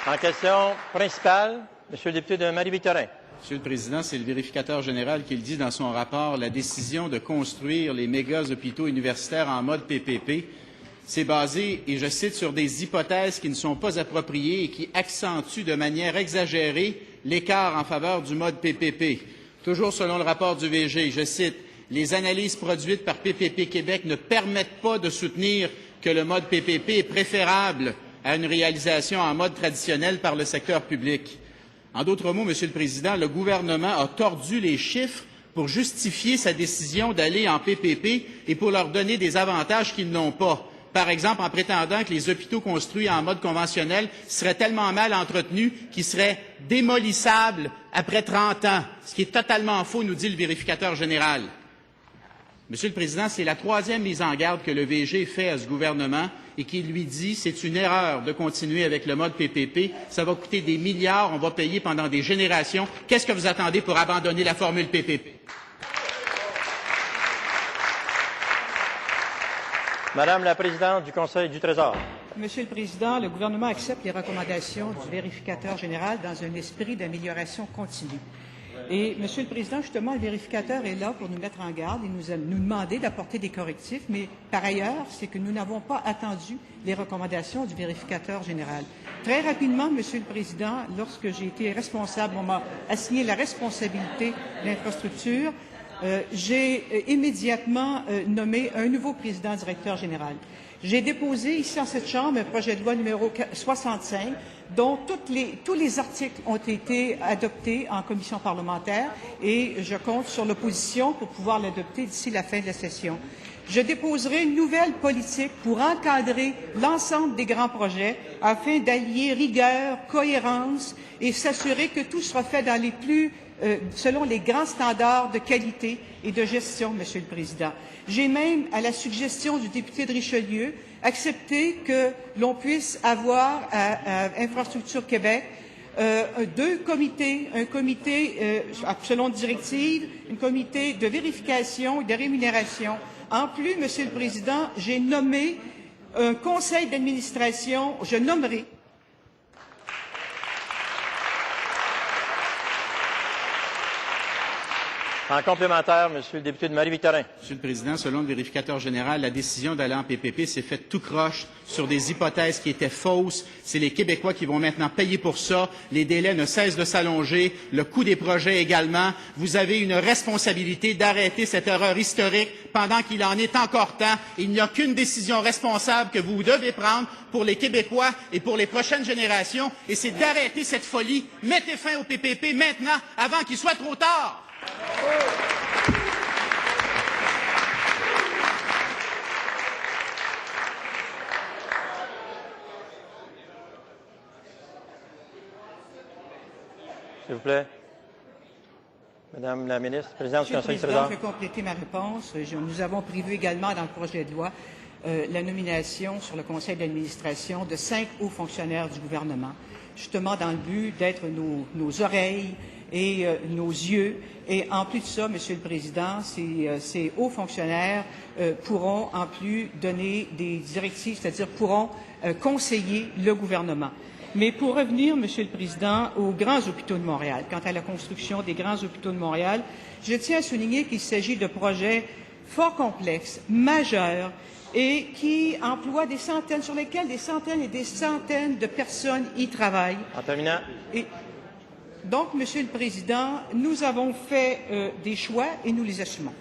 En question principale, Monsieur le député de Marie-Victorin. Monsieur le Président, c'est le vérificateur général qui le dit dans son rapport. La décision de construire les méga-hôpitaux universitaires en mode PPP, c'est basé, et je cite, sur des hypothèses qui ne sont pas appropriées et qui accentuent de manière exagérée l'écart en faveur du mode PPP. Toujours selon le rapport du VG, je cite, « Les analyses produites par PPP Québec ne permettent pas de soutenir que le mode PPP est préférable à une réalisation en mode traditionnel par le secteur public. » En d'autres mots, Monsieur le Président, le gouvernement a tordu les chiffres pour justifier sa décision d'aller en PPP et pour leur donner des avantages qu'ils n'ont pas. Par exemple, en prétendant que les hôpitaux construits en mode conventionnel seraient tellement mal entretenus qu'ils seraient démolissables après 30 ans, ce qui est totalement faux, nous dit le vérificateur général. Monsieur le Président, c'est la troisième mise en garde que le VG fait à ce gouvernement et qui lui dit c'est une erreur de continuer avec le mode PPP. Ça va coûter des milliards, on va payer pendant des générations. Qu'est-ce que vous attendez pour abandonner la formule PPP? Madame la présidente du Conseil du Trésor. Monsieur le Président, le gouvernement accepte les recommandations du vérificateur général dans un esprit d'amélioration continue. Et, Monsieur le Président, justement, le vérificateur est là pour nous mettre en garde et nous demander d'apporter des correctifs, mais par ailleurs, c'est que nous n'avons pas attendu les recommandations du vérificateur général. Très rapidement, Monsieur le Président, lorsque j'ai été responsable, on m'a assigné la responsabilité de l'infrastructure, j'ai immédiatement nommé un nouveau président directeur général. J'ai déposé ici en cette Chambre un projet de loi numéro 65 dont tous les articles ont été adoptés en commission parlementaire et je compte sur l'opposition pour pouvoir l'adopter d'ici la fin de la session. Je déposerai une nouvelle politique pour encadrer l'ensemble des grands projets afin d'allier rigueur, cohérence et s'assurer que tout sera fait dans selon les grands standards de qualité et de gestion, Monsieur le Président. J'ai même, à la suggestion du député de Richelieu, accepté que l'on puisse avoir à Infrastructure Québec deux comités, un comité selon directive, un comité de vérification et de rémunération. En plus, Monsieur le Président, j'ai nommé un conseil d'administration, je nommerai En complémentaire, Monsieur le député de Marie-Victorin. Monsieur le Président, selon le vérificateur général, la décision d'aller en PPP s'est faite tout croche sur des hypothèses qui étaient fausses. C'est les Québécois qui vont maintenant payer pour ça. Les délais ne cessent de s'allonger, le coût des projets également. Vous avez une responsabilité d'arrêter cette erreur historique pendant qu'il en est encore temps. Il n'y a qu'une décision responsable que vous devez prendre pour les Québécois et pour les prochaines générations, et c'est d'arrêter cette folie. Mettez fin au PPP maintenant, avant qu'il soit trop tard. S'il vous plaît. Madame la ministre, présidente du Conseil du Président, Trésor. je vais compléter ma réponse. Nous avons prévu également dans le projet de loi la nomination sur le conseil d'administration de 5 hauts fonctionnaires du gouvernement, justement dans le but d'être nos oreilles et nos yeux. Et en plus de ça, Monsieur le Président, ces hauts fonctionnaires pourront en plus donner des directives, c'est-à-dire pourront conseiller le gouvernement. Mais pour revenir, Monsieur le Président, aux grands hôpitaux de Montréal, quant à la construction des grands hôpitaux de Montréal, je tiens à souligner qu'il s'agit de projets fort complexes, majeurs, et qui emploient des centaines, sur lesquels des centaines et des centaines de personnes y travaillent. En terminant. Donc, Monsieur le Président, nous avons fait des choix et nous les assumons.